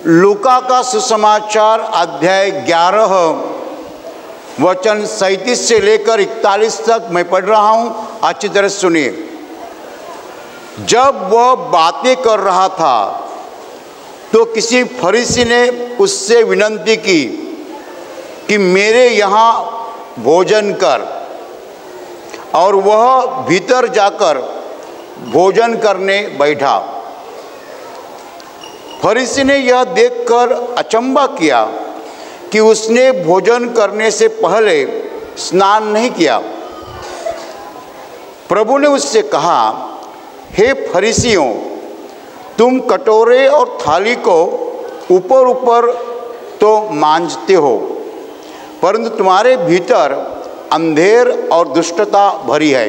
लूका का सुसमाचार अध्याय 11 वचन 37 से लेकर 41 तक मैं पढ़ रहा हूँ, अच्छी तरह सुनिए। जब वह बातें कर रहा था तो किसी फरीसी ने उससे विनती की कि मेरे यहाँ भोजन कर, और वह भीतर जाकर भोजन करने बैठा। फरीसी ने यह देखकर अचंभा किया कि उसने भोजन करने से पहले स्नान नहीं किया। प्रभु ने उससे कहा, हे फरीसियों, तुम कटोरे और थाली को ऊपर ऊपर तो मांजते हो, परंतु तुम्हारे भीतर अंधेर और दुष्टता भरी है।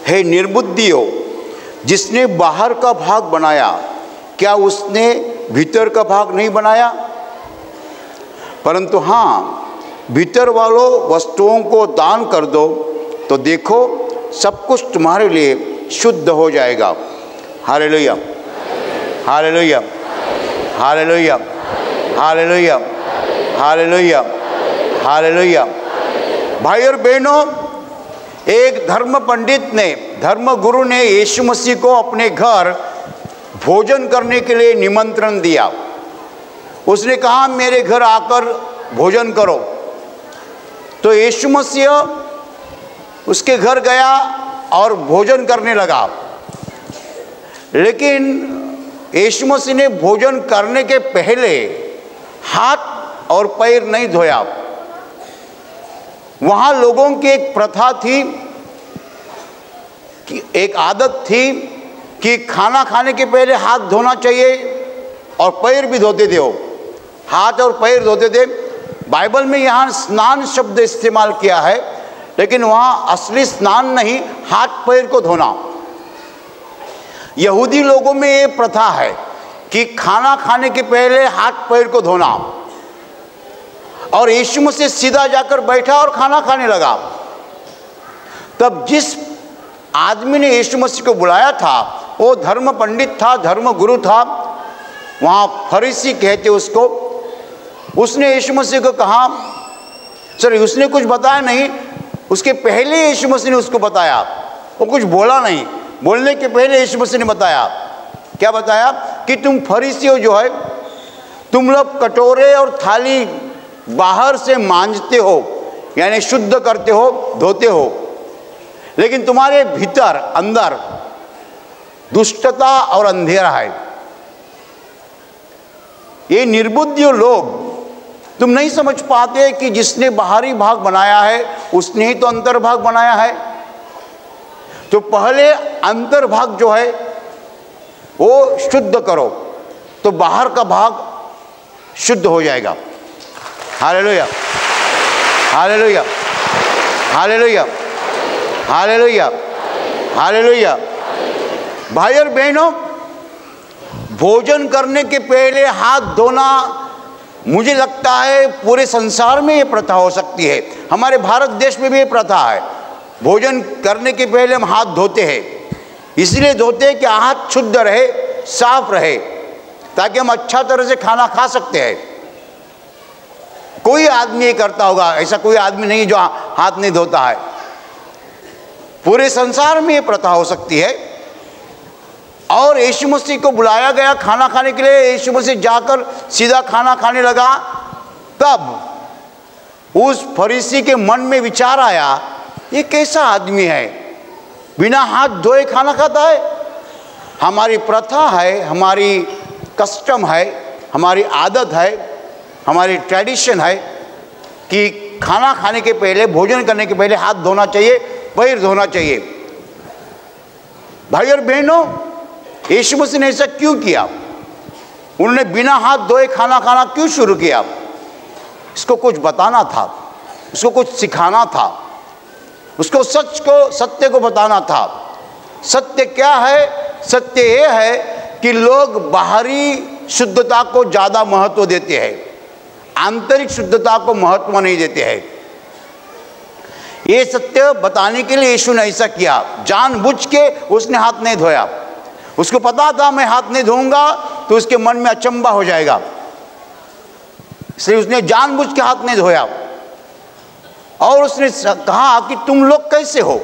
हे निर्बुद्धियों, जिसने बाहर का भाग बनाया, क्या उसने भीतर का भाग नहीं बनाया? परंतु हाँ, भीतर वालों वस्तुओं को दान कर दो, तो देखो सब कुछ तुम्हारे लिए शुद्ध हो जाएगा। Hallelujah, hallelujah, hallelujah, hallelujah, hallelujah, hallelujah. भाई और बहनों, एक धर्म पंडित ने, धर्म गुरु ने यीशु मसीह को अपने घर भोजन करने के लिए निमंत्रण दिया। उसने कहा, मेरे घर आकर भोजन करो। तो यीशु मसीह उसके घर गया और भोजन करने लगा। लेकिन यीशु मसीह ने भोजन करने के पहले हाथ और पैर नहीं धोया। वहाँ लोगों की एक प्रथा थी, कि एक आदत थी कि खाना खाने के पहले हाथ धोना चाहिए और पैर भी धोते थे। वो हाथ और पैर धोते थे। बाइबल में यहाँ स्नान शब्द इस्तेमाल किया है, लेकिन वहाँ असली स्नान नहीं, हाथ पैर को धोना। यहूदी लोगों में ये प्रथा है कि खाना खाने के पहले हाथ पैर को धोना। और यीशु मसीह सीधा जाकर बैठा और खाना खाने लगा। तब जिस आदमी ने यीशु मसीह को बुलाया था, वो धर्म पंडित था, धर्म गुरु था, वहाँ फरीसी कहते उसको। उसने यीशु मसीह को कहा, सर उसने कुछ बताया नहीं, उसके पहले यीशु मसीह ने उसको बताया। वो कुछ बोला नहीं, बोलने के पहले यीशु मसीह ने बताया। क्या बताया? कि तुम फरीसियों जो है, तुम लोग कटोरे और थाली बाहर से मांजते हो, यानी शुद्ध करते हो, धोते हो, लेकिन तुम्हारे भीतर अंदर दुष्टता और अंधेरा है। ये निर्बुद्ध लोग, तुम नहीं समझ पाते कि जिसने बाहरी भाग बनाया है उसने ही तो अंतर्भाग बनाया है। तो पहले अंतर्भाग जो है वो शुद्ध करो, तो बाहर का भाग शुद्ध हो जाएगा। Hallelujah, hallelujah, hallelujah, hallelujah, hallelujah. भाई और बहनों, भोजन करने के पहले हाथ धोना, मुझे लगता है पूरे संसार में ये प्रथा हो सकती है। हमारे भारत देश में भी ये प्रथा है। भोजन करने के पहले हम हाथ धोते हैं। इसलिए धोते हैं कि हाथ शुद्ध रहे, साफ रहे, ताकि हम अच्छा तरह से खाना खा सकते हैं। कोई आदमी ये करता होगा, ऐसा कोई आदमी नहीं जो हाथ नहीं धोता है। पूरे संसार में ये प्रथा हो सकती है। और यीशु मसीह को बुलाया गया खाना खाने के लिए। यीशु मसीह जाकर सीधा खाना खाने लगा। तब उस फरीसी के मन में विचार आया, ये कैसा आदमी है, बिना हाथ धोए खाना खाता है। हमारी प्रथा है, हमारी कस्टम है, हमारी आदत है, हमारी ट्रेडिशन है कि खाना खाने के पहले, भोजन करने के पहले हाथ धोना चाहिए, पैर धोना चाहिए। भाई और बहनों, यीशु मसीह ने ऐसा क्यों किया? उन्होंने बिना हाथ धोए खाना खाना क्यों शुरू किया? इसको कुछ बताना था, उसको कुछ सिखाना था, उसको सत्य को बताना था। सत्य क्या है? सत्य ये है कि लोग बाहरी शुद्धता को ज़्यादा महत्व देते हैं, आंतरिक शुद्धता को महत्व नहीं देते हैं। ये सत्य बताने के लिए यीशु ने ऐसा किया। जानबूझ के उसने हाथ नहीं धोया। उसको पता था मैं हाथ नहीं धोऊंगा तो उसके मन में अचंबा हो जाएगा। इसलिए उसने जानबूझ के हाथ नहीं धोया और उसने कहा कि तुम लोग कैसे हो,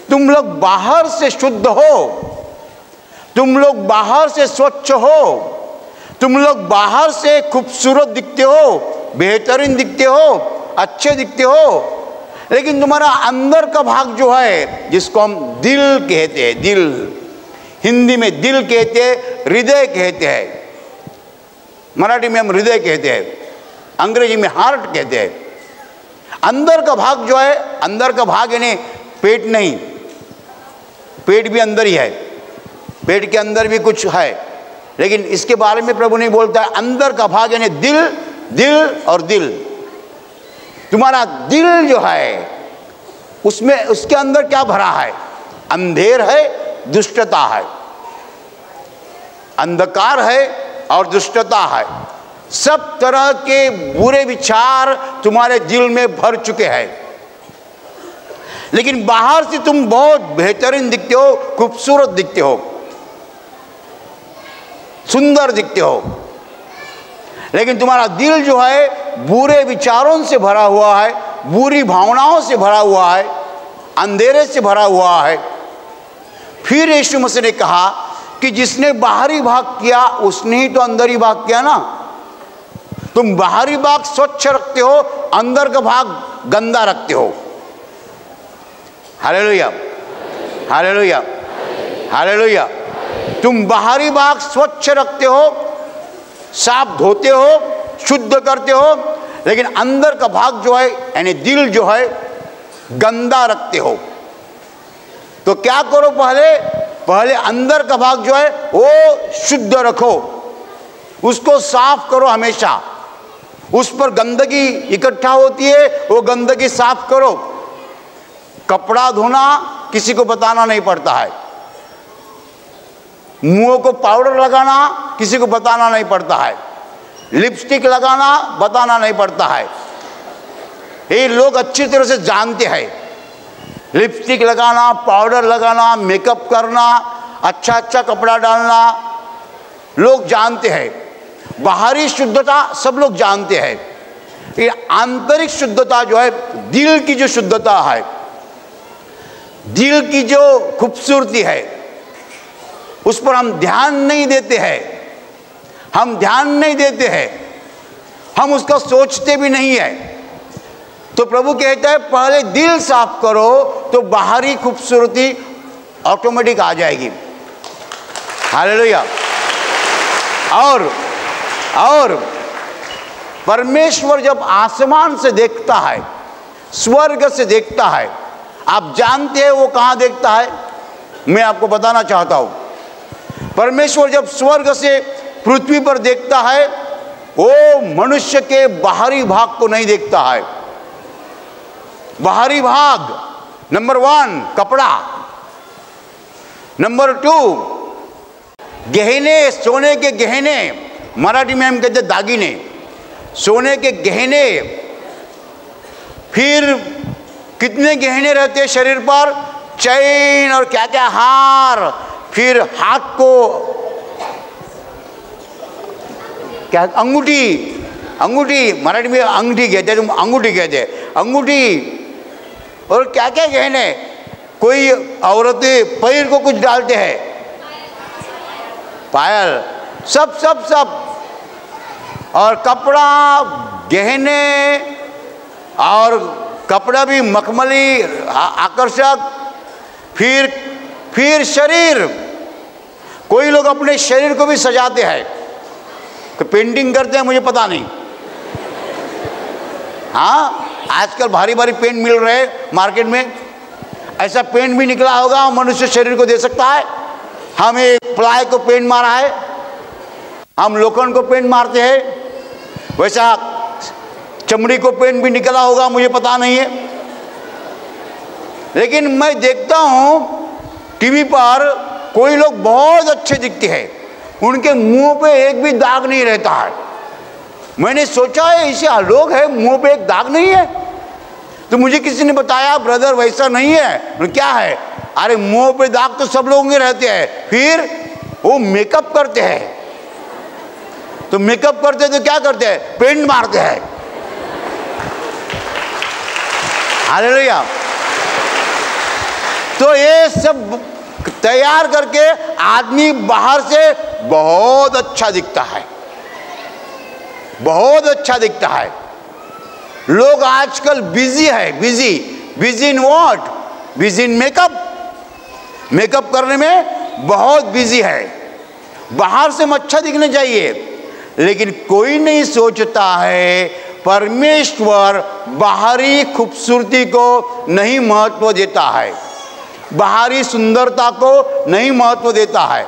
तुम लोग बाहर से शुद्ध हो, तुम लोग बाहर से स्वच्छ हो, तुम लोग बाहर से खूबसूरत दिखते हो, बेहतरीन दिखते हो, अच्छे दिखते हो, लेकिन तुम्हारा अंदर का भाग जो है, जिसको हम दिल कहते हैं, दिल, हिंदी में दिल कहते हैं, हृदय कहते हैं, मराठी में हम हृदय कहते हैं, अंग्रेजी में हार्ट कहते हैं। अंदर का भाग जो है, अंदर का भाग यानी पेट नहीं, पेट भी अंदर ही है, पेट के अंदर भी कुछ है, लेकिन इसके बारे में प्रभु नहीं बोलता है। अंदर का भाग यानी दिल, दिल और दिल। तुम्हारा दिल जो है उसमें, उसके अंदर क्या भरा है? अंधेर है, दुष्टता है, अंधकार है और दुष्टता है। सब तरह के बुरे विचार तुम्हारे दिल में भर चुके हैं, लेकिन बाहर से तुम बहुत बेहतरीन दिखते हो, खूबसूरत दिखते हो, सुंदर दिखते हो, लेकिन तुम्हारा दिल जो है बुरे विचारों से भरा हुआ है, बुरी भावनाओं से भरा हुआ है, अंधेरे से भरा हुआ है। फिर यीशु मसीह ने कहा कि जिसने बाहरी भाग किया उसने ही तो अंदर ही भाग किया ना। तुम बाहरी भाग स्वच्छ रखते हो, अंदर का भाग गंदा रखते हो। Hallelujah, hallelujah, hallelujah. तुम बाहरी भाग स्वच्छ रखते हो, साफ धोते हो, शुद्ध करते हो, लेकिन अंदर का भाग जो है यानी दिल जो है गंदा रखते हो। तो क्या करो? पहले अंदर का भाग जो है वो शुद्ध रखो, उसको साफ करो हमेशा। उस पर गंदगी इकट्ठा होती है, वो गंदगी साफ करो। कपड़ा धोना किसी को बताना नहीं पड़ता है, मुंह को पाउडर लगाना किसी को बताना नहीं पड़ता है, लिपस्टिक लगाना बताना नहीं पड़ता है। ये लोग अच्छी तरह से जानते हैं, लिपस्टिक लगाना, पाउडर लगाना, मेकअप करना, अच्छा अच्छा कपड़ा डालना, लोग जानते हैं। बाहरी शुद्धता सब लोग जानते हैं, ये आंतरिक शुद्धता जो है, दिल की जो शुद्धता है, दिल की जो खूबसूरती है, उस पर हम ध्यान नहीं देते हैं, हम ध्यान नहीं देते हैं, हम उसका सोचते भी नहीं है। तो प्रभु कहता है पहले दिल साफ करो तो बाहरी खूबसूरती ऑटोमेटिक आ जाएगी। हालेलुया। और परमेश्वर जब आसमान से देखता है, स्वर्ग से देखता है, आप जानते हैं वो कहाँ देखता है? मैं आपको बताना चाहता हूँ। परमेश्वर जब स्वर्ग से पृथ्वी पर देखता है, वो मनुष्य के बाहरी भाग को नहीं देखता है। बाहरी भाग, नंबर 1 कपड़ा, नंबर 2 गहने, सोने के गहने, मराठी में हम कहते दागिने, सोने के गहने। फिर कितने गहने रहते हैं शरीर पर? चैन और क्या क्या हार, फिर हाथ को क्या अंगूठी, अंगूठी मराठी में अंगूठी कहते हैं, तुम अंगूठी कहते हैं, अंगूठी और क्या क्या गहने। कोई औरतें पैर को कुछ डालते हैं, पायल, सब सब सब। और कपड़ा, गहने, और कपड़ा भी मखमली आकर्षक। फिर शरीर, कोई लोग अपने शरीर को भी सजाते हैं, तो पेंटिंग करते हैं, मुझे पता नहीं। हाँ, आजकल भारी भारी पेंट मिल रहे हैं मार्केट में, ऐसा पेंट भी निकला होगा मनुष्य शरीर को दे सकता है। हम एक प्लाई को पेंट मारा है, हम लोखंड को पेंट मारते हैं, वैसा चमड़ी को पेंट भी निकला होगा, मुझे पता नहीं है। लेकिन मैं देखता हूँ टीवी पर कोई लोग बहुत अच्छे दिखते हैं, उनके मुंह पे एक भी दाग नहीं रहता है। मैंने सोचा है ऐसे लोग हैं मुंह पे एक दाग नहीं है, तो मुझे किसी ने बताया ब्रदर वैसा नहीं है। क्या है? अरे मुंह पे दाग तो सब लोगों के रहते हैं, फिर वो मेकअप करते हैं, तो मेकअप करते तो क्या करते हैं? पेंट मारते हैं। हालेलुया। तो ये सब तैयार करके आदमी बाहर से बहुत अच्छा दिखता है, बहुत अच्छा दिखता है। लोग आजकल बिजी है, busy in what? Busy in makeup. Makeup करने में बहुत बिजी है। बाहर से अच्छा दिखना चाहिए, लेकिन कोई नहीं सोचता है परमेश्वर बाहरी खूबसूरती को नहीं महत्व देता है, बाहरी सुंदरता को नहीं महत्व देता है।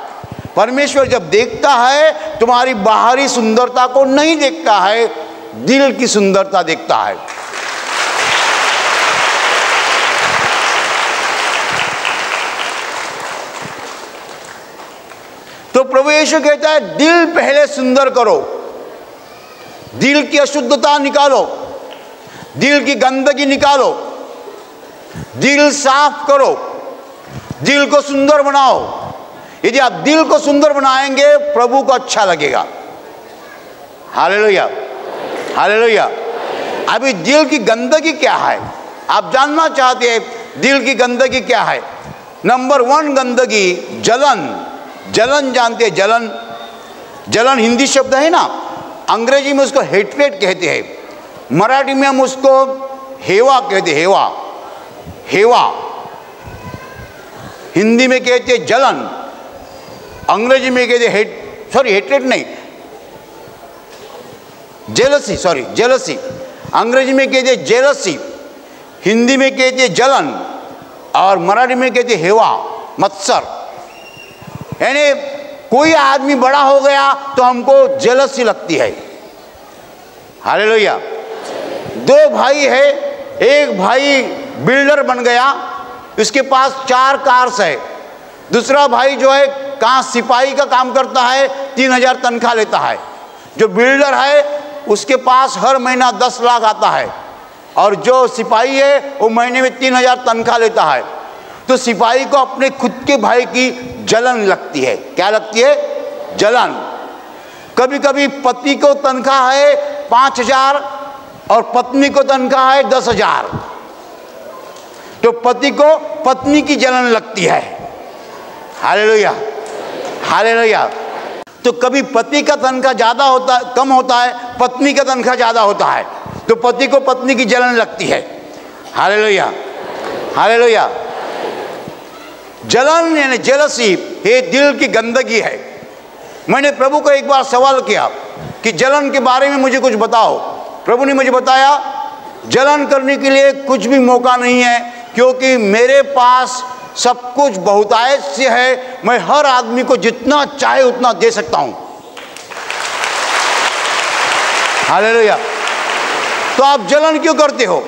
परमेश्वर जब देखता है तुम्हारी बाहरी सुंदरता को नहीं देखता है, दिल की सुंदरता देखता है। तो प्रभु यीशु कहता है दिल पहले सुंदर करो, दिल की अशुद्धता निकालो, दिल की गंदगी निकालो, दिल साफ करो, दिल को सुंदर बनाओ। यदि आप दिल को सुंदर बनाएंगे प्रभु को अच्छा लगेगा। Hallelujah, hallelujah. अभी दिल की गंदगी क्या है? आप जानना चाहते हैं दिल की गंदगी क्या है? नंबर 1 गंदगी जलन। जलन जानते हैं? जलन, जलन हिंदी शब्द है ना, अंग्रेजी में उसको हेट्रेट कहते हैं, मराठी में हम उसको हेवा कहते हैं। हेवा, हेवा हिंदी में कहते हैं जलन, अंग्रेजी में कहते हेट्रेट नहीं, जेलसी, सॉरी जेलसी। अंग्रेजी में कहते हैं जेलसी, हिंदी में कहते हैं जलन, और मराठी में कहते हैं हेवा, मत्सर। यानी कोई आदमी बड़ा हो गया तो हमको जेलसी लगती है। हालेलुया। 2 भाई है, एक भाई बिल्डर बन गया, उसके पास 4 कार्स है। दूसरा भाई जो है कहाँ सिपाही का काम करता है, 3000 तनख्वाह लेता है। जो बिल्डर है उसके पास हर महीना 10 लाख आता है, और जो सिपाही है वो महीने में 3000 तनख्वाह लेता है। तो सिपाही को अपने खुद के भाई की जलन लगती है। क्या लगती है? जलन। कभी कभी पति को तनख्वाह है 5000 और पत्नी को तनख्वाह है 10,000, तो पति को पत्नी की जलन लगती है। Hallelujah, hallelujah. तो कभी पति का तनख्वाह ज़्यादा होता कम होता है, पत्नी का तनख्वाह ज़्यादा होता है, तो पति को पत्नी की जलन लगती है। Hallelujah, hallelujah. जलन यानी जेलसी ये दिल की गंदगी है। मैंने प्रभु को एक बार सवाल किया कि जलन के बारे में मुझे कुछ बताओ। प्रभु ने मुझे बताया जलन करने के लिए कुछ भी मौका नहीं है, क्योंकि मेरे पास सब कुछ बहुतायत से है, मैं हर आदमी को जितना चाहे उतना दे सकता हूं। हालेलुया। तो आप जलन क्यों करते हो?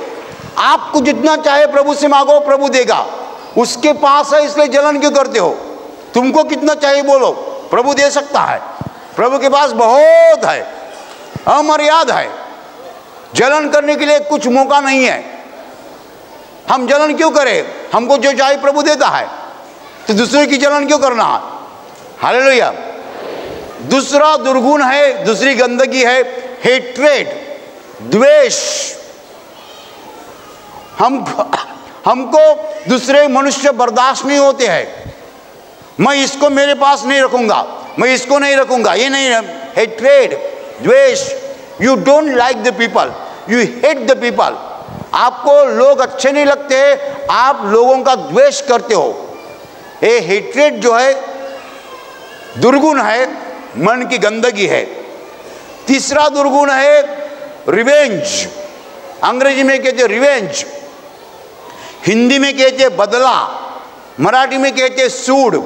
आपको जितना चाहे प्रभु से मांगो, प्रभु देगा। उसके पास है इसलिए जलन क्यों करते हो? तुमको कितना चाहिए बोलो, प्रभु दे सकता है। प्रभु के पास बहुत है, अमर्याद है। जलन करने के लिए कुछ मौका नहीं है। हम जलन क्यों करें? हमको जो चाहिए प्रभु देता है, तो दूसरे की जलन क्यों करना है? हालेलुया। दूसरा दुर्गुण है, दूसरी गंदगी है हेट्रेड, द्वेष। हमको दूसरे मनुष्य बर्दाश्त नहीं होते हैं। मैं इसको मेरे पास नहीं रखूंगा, मैं इसको नहीं रखूंगा, ये नहीं। हेट्रेड, द्वेष। You don't like the people, you hate the people. आपको लोग अच्छे नहीं लगते, आप लोगों का द्वेष करते हो। ये हेट्रेड जो है दुर्गुण है, मन की गंदगी है। तीसरा दुर्गुण है रिवेंज। अंग्रेजी में कहते रिवेंज, हिंदी में कहते बदला, मराठी में कहते सूड।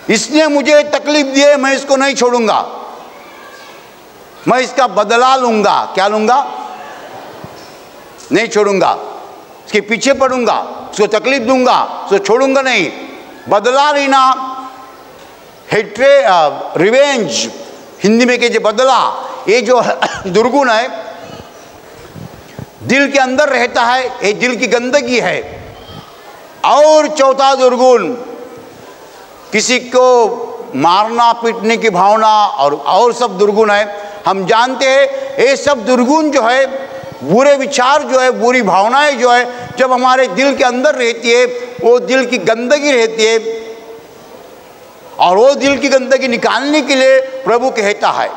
इसने मुझे तकलीफ दी है, मैं इसको नहीं छोड़ूंगा, मैं इसका बदला लूंगा। क्या लूंगा? नहीं छोड़ूंगा, इसके पीछे पड़ूंगा, उसको तकलीफ दूंगा, उसको छोड़ूंगा नहीं। बदला लेना, हेट्रे रिवेंज, हिंदी में कहते बदला। ये जो दुर्गुण है दिल के अंदर रहता है, ये दिल की गंदगी है। और चौथा दुर्गुण, किसी को मारना पीटने की भावना और सब दुर्गुण है। हम जानते हैं ये सब दुर्गुण जो है, बुरे विचार जो है, बुरी भावनाएं जो है, जब हमारे दिल के अंदर रहती है, वो दिल की गंदगी रहती है, और वो दिल की गंदगी निकालने के लिए प्रभु कहता है,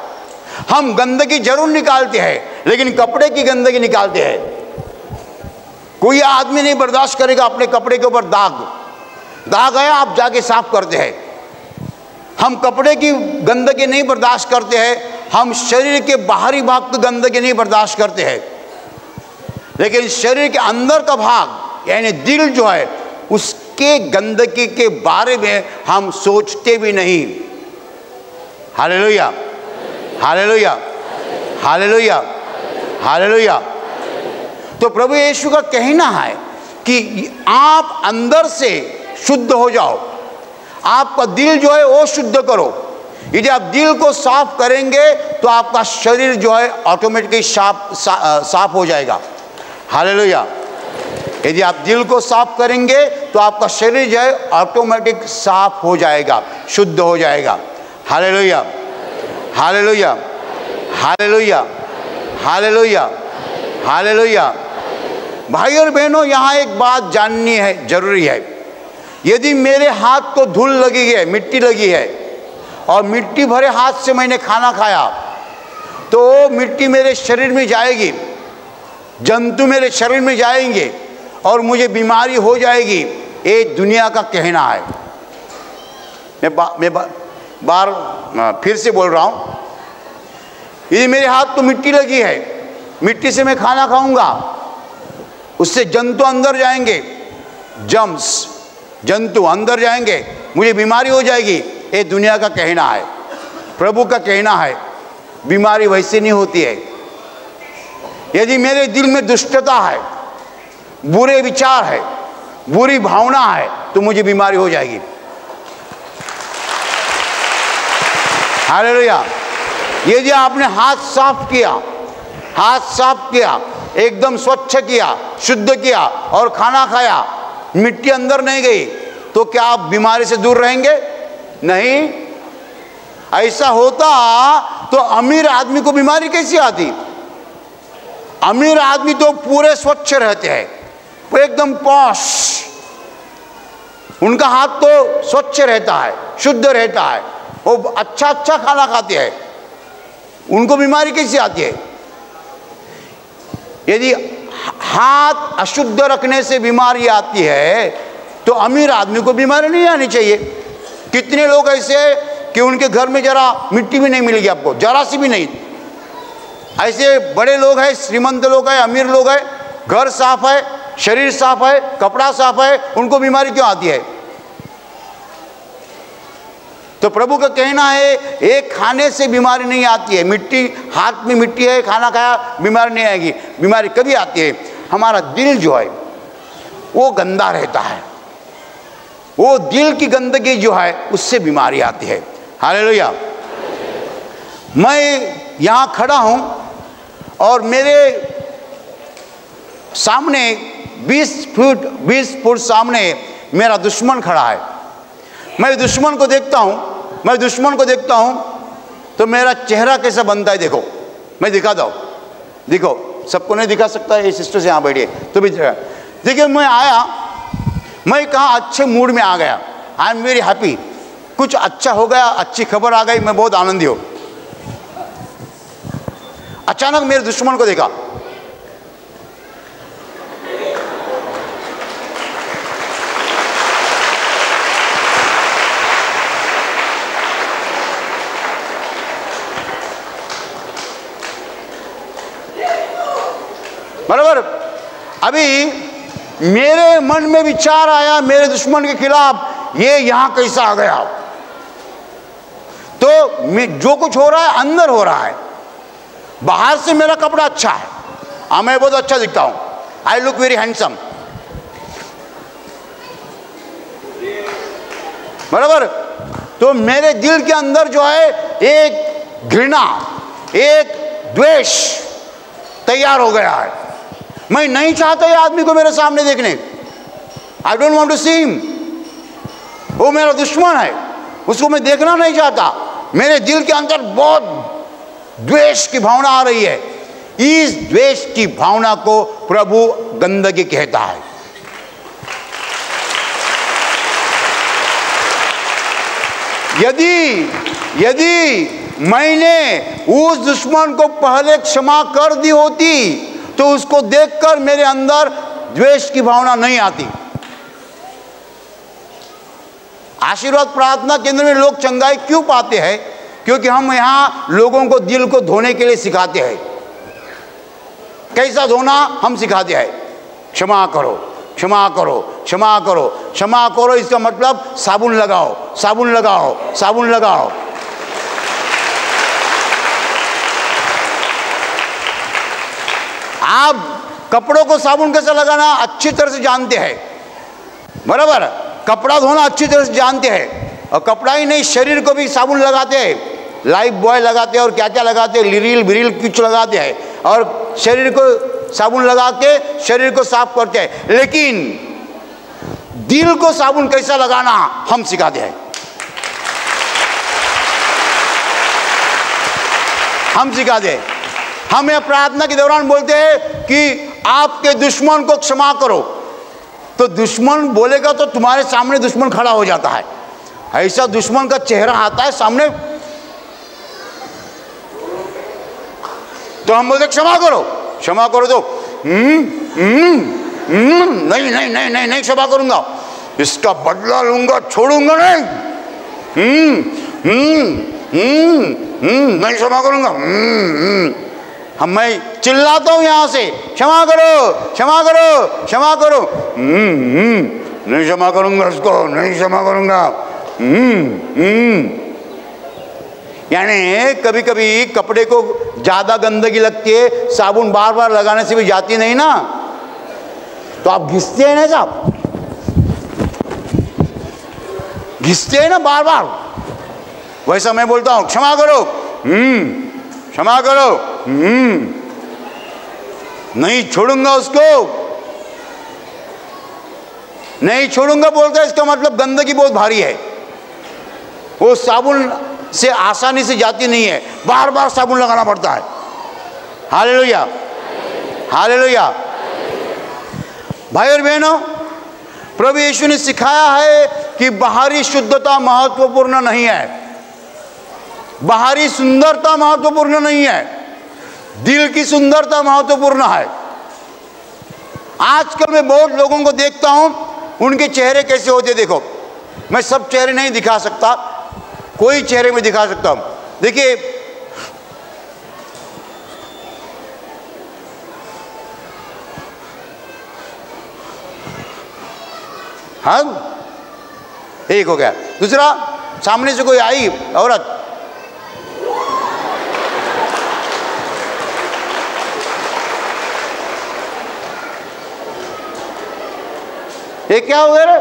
हम गंदगी जरूर निकालते हैं लेकिन कपड़े की गंदगी निकालते हैं। कोई आदमी नहीं बर्दाश्त करेगा अपने कपड़े के ऊपर दाग है, आप जाके साफ करते हैं। हम कपड़े की गंदगी नहीं बर्दाश्त करते हैं, हम शरीर के बाहरी भाग की गंदगी नहीं बर्दाश्त करते हैं, लेकिन शरीर के अंदर का भाग यानी दिल जो है, उसके गंदगी के बारे में हम सोचते भी नहीं। Hallelujah, hallelujah, hallelujah, hallelujah. तो प्रभु यीशु का कहना है कि आप अंदर से शुद्ध हो जाओ, आपका दिल जो है वो शुद्ध करो। यदि आप दिल को साफ करेंगे तो आपका शरीर जो है ऑटोमेटिकली साफ हो जाएगा। हालेलुया। यदि आप दिल को साफ करेंगे तो आपका शरीर जो है ऑटोमेटिक साफ हो जाएगा, शुद्ध हो जाएगा। Hallelujah, hallelujah, hallelujah, hallelujah, hallelujah. भाई और बहनों, यहाँ एक बात जाननी है, जरूरी है। यदि मेरे हाथ को धूल लगी है, मिट्टी लगी है, और मिट्टी भरे हाथ से मैंने खाना खाया, तो वो मिट्टी मेरे शरीर में जाएगी, जंतु मेरे शरीर में जाएंगे और मुझे बीमारी हो जाएगी। ये दुनिया का कहना है। मैं बार फिर से बोल रहा हूँ, यदि मेरे हाथ को मिट्टी लगी है, मिट्टी से मैं खाना खाऊंगा, उससे जंतु अंदर जाएंगे, जंतु अंदर जाएंगे, मुझे बीमारी हो जाएगी। ये दुनिया का कहना है। प्रभु का कहना है बीमारी वैसे नहीं होती है। यदि मेरे दिल में दुष्टता है, बुरे विचार है, बुरी भावना है, तो मुझे बीमारी हो जाएगी। हालेलुया। यदि आपने हाथ साफ किया, एकदम स्वच्छ किया, शुद्ध किया और खाना खाया, मिट्टी अंदर नहीं गई, तो क्या आप बीमारी से दूर रहेंगे? नहीं। ऐसा होता तो अमीर आदमी को बीमारी कैसी आती? अमीर आदमी तो पूरे स्वच्छ रहते हैं, वो एकदम पॉश, उनका हाथ तो स्वच्छ रहता है, शुद्ध रहता है, वो अच्छा खाना खाते हैं, उनको बीमारी कैसी आती है? यदि हाथ अशुद्ध रखने से बीमारी आती है तो अमीर आदमी को बीमारी नहीं आनी चाहिए। कितने लोग ऐसे कि उनके घर में जरा मिट्टी भी नहीं मिलेगी आपको, जरा सी भी नहीं। ऐसे बड़े लोग हैं, श्रीमंत लोग हैं, अमीर लोग हैं, घर साफ है, शरीर साफ है, कपड़ा साफ है, उनको बीमारी क्यों आती है? तो प्रभु का कहना है एक खाने से बीमारी नहीं आती है। मिट्टी, हाथ में मिट्टी है, खाना खाया, बीमारी नहीं आएगी। बीमारी कभी आती है? हमारा दिल जो है वो गंदा रहता है, वो दिल की गंदगी जो है उससे बीमारी आती है। हालेलुया। मैं यहाँ खड़ा हूँ और मेरे सामने 20 फुट सामने मेरा दुश्मन खड़ा है। मैं दुश्मन को देखता हूँ तो मेरा चेहरा कैसा बनता है देखो, मैं दिखाता हूँ। देखो, सबको नहीं दिखा सकता है, ये सिस्टर से यहाँ बैठिए तो भी देखिए। मैं आया, मैं कहाँ अच्छे मूड में आ गया, आई एम वेरी हैप्पी, कुछ अच्छा हो गया, अच्छी खबर आ गई, मैं बहुत आनंदी हूँ। अचानक मेरे दुश्मन को देखा, बराबर। अभी मेरे मन में विचार आया मेरे दुश्मन के खिलाफ, ये यहां कैसा आ गया? तो जो कुछ हो रहा है अंदर हो रहा है। बाहर से मेरा कपड़ा अच्छा है, मैं बहुत अच्छा दिखता हूं, आई लुक वेरी हैंडसम, बराबर। तो मेरे दिल के अंदर जो है एक घृणा, एक द्वेष तैयार हो गया है। मैं नहीं चाहता ये आदमी को मेरे सामने देखने, I don't want to see him. वो मेरा दुश्मन है, उसको मैं देखना नहीं चाहता। मेरे दिल के अंदर बहुत द्वेष की भावना आ रही है। इस द्वेष की भावना को प्रभु गंदगी कहता है। यदि मैंने उस दुश्मन को पहले क्षमा कर दी होती तो उसको देखकर मेरे अंदर द्वेष की भावना नहीं आती। आशीर्वाद प्रार्थना केंद्र में लोग चंगाई क्यों पाते हैं? क्योंकि हम यहां लोगों को दिल को धोने के लिए सिखाते हैं। कैसा धोना हम सिखाते हैं। क्षमा करो, क्षमा करो, क्षमा करो, क्षमा करो। इसका मतलब साबुन लगाओ, साबुन लगाओ, साबुन लगाओ। आप कपड़ों को साबुन कैसे लगाना अच्छी तरह से जानते हैं, बराबर। कपड़ा धोना अच्छी तरह से जानते हैं। और कपड़ा ही नहीं, शरीर को भी साबुन लगाते हैं। लाइफ बॉय लगाते हैं और क्या क्या लगाते हैं, लिरिल बिरिल कुछ लगाते हैं और शरीर को साबुन लगा के शरीर को साफ करते हैं। लेकिन दिल को साबुन कैसा लगाना हम सिखाते हैं। हम सिखाते हैं। हम यह प्रार्थना के दौरान बोलते हैं कि आपके दुश्मन को क्षमा करो। तो दुश्मन बोलेगा तो तुम्हारे सामने दुश्मन खड़ा हो जाता है। ऐसा दुश्मन का चेहरा आता है सामने, तो हम बोलते क्षमा करो, क्षमा करो। तो नहीं नहीं नहीं नहीं नहीं क्षमा करूंगा, इसका बदला लूंगा, छोड़ूंगा नहीं, नहीं क्षमा करूंगा। मैं चिल्लाता हूं यहां से, क्षमा करो, क्षमा करो, क्षमा करो। नहीं क्षमा करूंगा उसको, नहीं क्षमा करूंगा। यानी कभी कभी कपड़े को ज्यादा गंदगी लगती है, साबुन बार बार लगाने से भी जाती नहीं ना, तो आप घिसते हैं ना साहब, घिसते हैं ना बार बार। वैसा मैं बोलता हूं क्षमा करो, क्षमा करो, नहीं छोड़ूंगा उसको, नहीं छोड़ूंगा बोलता है। इसका मतलब गंदगी बहुत भारी है, वो साबुन से आसानी से जाती नहीं है, बार बार साबुन लगाना पड़ता है। Hallelujah, hallelujah. भाई और बहनों, प्रभु यीशु ने सिखाया है कि बाहरी शुद्धता महत्वपूर्ण नहीं है, बाहरी सुंदरता महत्वपूर्ण नहीं है, दिल की सुंदरता महत्वपूर्ण है। आजकल मैं बहुत लोगों को देखता हूं, उनके चेहरे कैसे होते देखो। मैं सब चेहरे नहीं दिखा सकता, कोई चेहरे में दिखा सकता हूं। देखिए, हाँ एक हो गया। दूसरा, सामने से कोई आई औरत, ये क्या हो गया?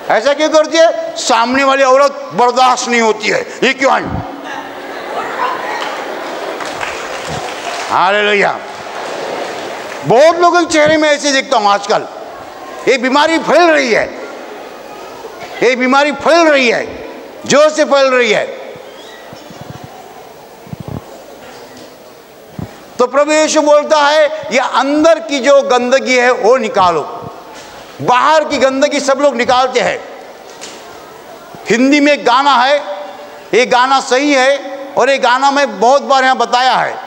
ऐसा क्यों करती है? सामने वाली औरत बर्दाश्त नहीं होती है, ये क्यों आई? हालेलुया। बहुत लोगों के चेहरे में ऐसे देखता हूं आजकल। ये बीमारी फैल रही है, ये बीमारी फैल रही है, जोर से फैल रही है। तो प्रभु यीशु बोलता है, ये अंदर की जो गंदगी है वो निकालो। बाहर की गंदगी सब लोग निकालते हैं। हिंदी में एक गाना है, ये गाना सही है और ये गाना मैं बहुत बार यहाँ बताया है।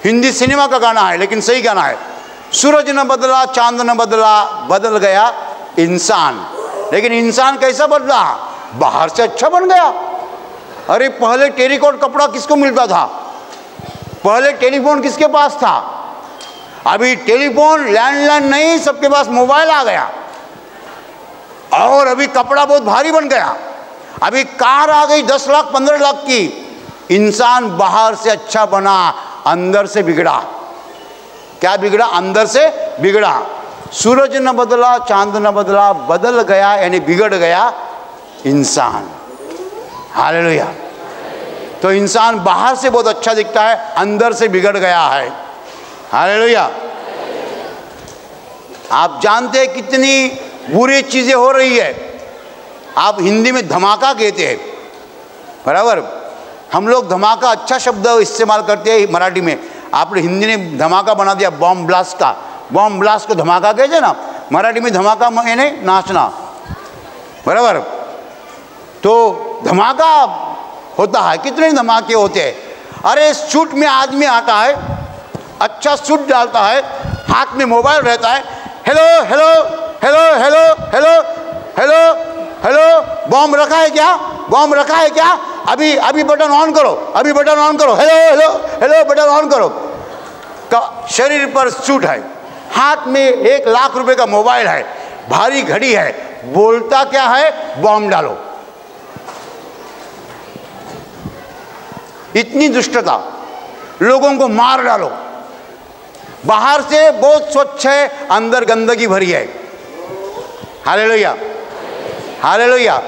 हिंदी सिनेमा का गाना है लेकिन सही गाना है। सूरज न बदला, चांद न बदला, बदल गया इंसान। लेकिन इंसान कैसा बदला? बाहर से अच्छा बन गया। अरे पहले टेरिकॉट कपड़ा किसको मिलता था? पहले टेलीफोन किसके पास था? अभी टेलीफोन, लैंडलाइन नहीं, सबके पास मोबाइल आ गया। और अभी कपड़ा बहुत भारी बन गया। अभी कार आ गई 10 लाख 15 लाख की। इंसान बाहर से अच्छा बना, अंदर से बिगड़ा। क्या बिगड़ा? अंदर से बिगड़ा। सूरज न बदला, चांद न बदला, बदल गया यानी बिगड़ गया इंसान। हालेलुया। तो इंसान बाहर से बहुत अच्छा दिखता है, अंदर से बिगड़ गया है। हालेलुया। आप जानते हैं कितनी बुरी चीजें हो रही है। आप हिंदी में धमाका कहते हैं, बराबर। हम लोग धमाका अच्छा शब्द इस्तेमाल करते हैं मराठी में, आपने हिंदी ने धमाका बना दिया बॉम्ब ब्लास्ट का। बॉम्ब ब्लास्ट को धमाका कहते ना, मराठी में धमाका यानी नाचना, बराबर। तो धमाका होता है, कितने धमाके होते हैं। अरे सूट में आदमी आता है, अच्छा सूट डालता है, हाथ में मोबाइल रहता है, hello hello hello hello hello hello hello, bomb रखा है क्या, बॉम्ब रखा है क्या, अभी अभी बटन ऑन करो, अभी बटन ऑन करो, hello hello hello button on करो। शरीर पर सूट है, हाथ में 1 लाख रुपए का मोबाइल है, भारी घड़ी है, बोलता क्या है, बॉम्ब डालो। इतनी दुष्टता, लोगों को मार डालो। बाहर से बहुत स्वच्छ है, अंदर गंदगी भरी है। Hallelujah hallelujah.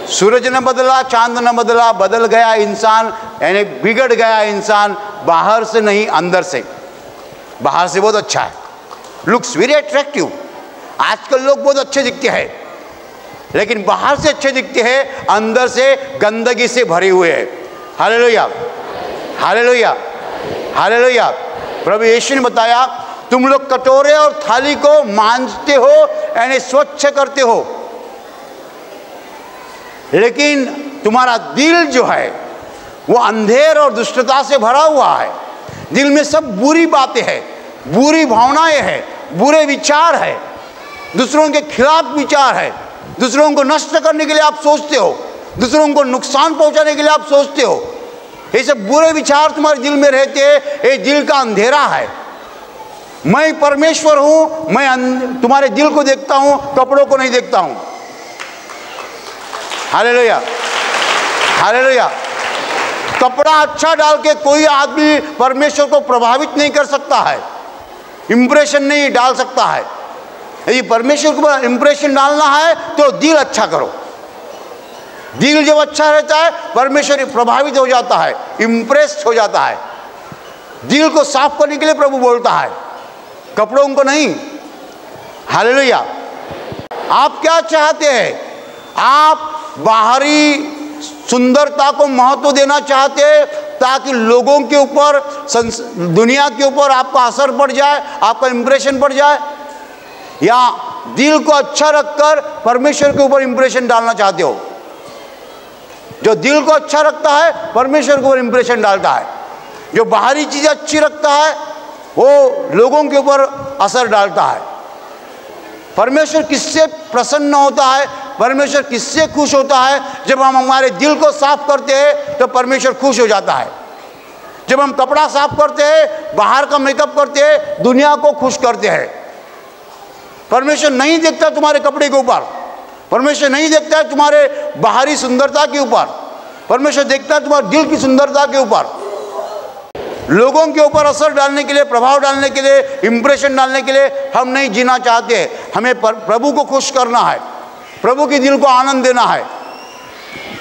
सूरज न बदला, चांद न बदला, बदल गया इंसान, यानी बिगड़ गया इंसान, बाहर से नहीं अंदर से। बाहर से बहुत अच्छा है, लुक्स वेरी अट्रैक्टिव। आजकल लोग बहुत अच्छे दिखते हैं, लेकिन बाहर से अच्छे दिखते हैं, अंदर से गंदगी से भरे हुए हैं। Hallelujah hallelujah hallelujah. प्रभु यीशु ने बताया, तुम लोग कटोरे और थाली को मांजते हो, यानी स्वच्छ करते हो, लेकिन तुम्हारा दिल जो है वो अंधेर और दुष्टता से भरा हुआ है। दिल में सब बुरी बातें हैं, बुरी भावनाएं हैं, बुरे विचार है, दूसरों के खिलाफ विचार है, दूसरों को नष्ट करने के लिए आप सोचते हो, दूसरों को नुकसान पहुंचाने के लिए आप सोचते हो। ये सब बुरे विचार तुम्हारे दिल में रहते हैं, ये दिल का अंधेरा है। मैं परमेश्वर हूं, मैं तुम्हारे दिल को देखता हूं, कपड़ों को नहीं देखता हूं। Hallelujah hallelujah. कपड़ा अच्छा डाल के कोई आदमी परमेश्वर को प्रभावित नहीं कर सकता है, इंप्रेशन नहीं डाल सकता है। यदि परमेश्वर को इंप्रेशन डालना है तो दिल अच्छा करो। दिल जब अच्छा रहता है, परमेश्वर प्रभावित हो जाता है, इंप्रेस्ड हो जाता है। दिल को साफ करने के लिए प्रभु बोलता है, कपड़ों को नहीं। हालेलुया। आप क्या चाहते हैं? आप बाहरी सुंदरता को महत्व देना चाहते हैं ताकि लोगों के ऊपर, दुनिया के ऊपर आपका असर पड़ जाए, आपका इंप्रेशन पड़ जाए, या दिल को अच्छा रखकर परमेश्वर के ऊपर इंप्रेशन डालना चाहते हो? जो दिल को अच्छा रखता है परमेश्वर के ऊपर इंप्रेशन डालता है, जो बाहरी चीज़ें अच्छी रखता है वो लोगों के ऊपर असर डालता है। परमेश्वर किससे प्रसन्न होता है, परमेश्वर किससे खुश होता है? जब हम हमारे दिल को साफ करते हैं तो परमेश्वर खुश हो जाता है। जब हम कपड़ा साफ करते हैं, बाहर का मेकअप करते हैं, दुनिया को खुश करते हैं। परमेश्वर नहीं देखता तुम्हारे कपड़े के ऊपर, परमेश्वर नहीं देखता है तुम्हारे बाहरी सुंदरता के ऊपर, परमेश्वर देखता है तुम्हारे दिल की सुंदरता के ऊपर। लोगों के ऊपर असर डालने के लिए, प्रभाव डालने के लिए, इंप्रेशन डालने के लिए हम नहीं जीना चाहते। हमें प्रभु को खुश करना है, प्रभु के दिल को आनंद देना है।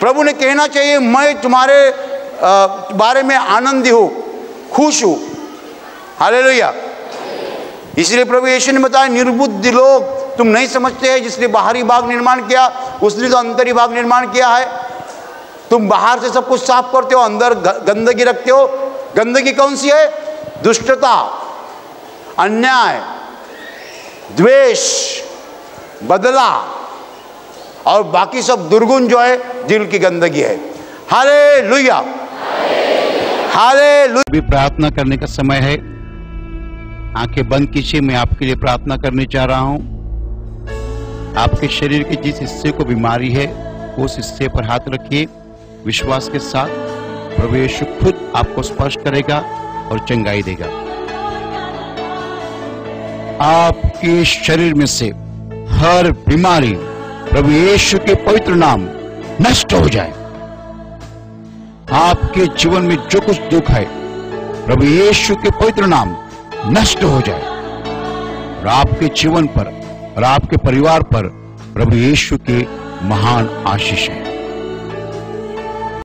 प्रभु ने कहना चाहिए, मैं तुम्हारे बारे में आनंदी हूँ, खुश हूँ। हालेलुया। इसलिए प्रभु यीशु ने बताया, निर्बुद्धि लोग, तुम नहीं समझते हैं जिसने बाहरी भाग निर्माण किया उसने तो अंतरी भाग निर्माण किया है। तुम बाहर से सब कुछ साफ करते हो, अंदर गंदगी रखते हो। गंदगी कौन सी है? दुष्टता, अन्याय, द्वेष, बदला और बाकी सब दुर्गुण जो है दिल की गंदगी है। Hallelujah hallelujah. भी प्रार्थना करने का समय है। आंखें बंद कीजिए, मैं आपके लिए प्रार्थना करने जा रहा हूं। आपके शरीर के जिस हिस्से को बीमारी है उस हिस्से पर हाथ रखिए विश्वास के साथ। प्रभु यीशु खुद आपको स्पर्श करेगा और चंगाई देगा। आपके शरीर में से हर बीमारी प्रभु यीशु के पवित्र नाम नष्ट हो जाए। आपके जीवन में जो कुछ दुख है प्रभु यीशु के पवित्र नाम नष्ट हो जाए और आपके जीवन पर और आपके परिवार पर प्रभु यीशु के महान आशीष है।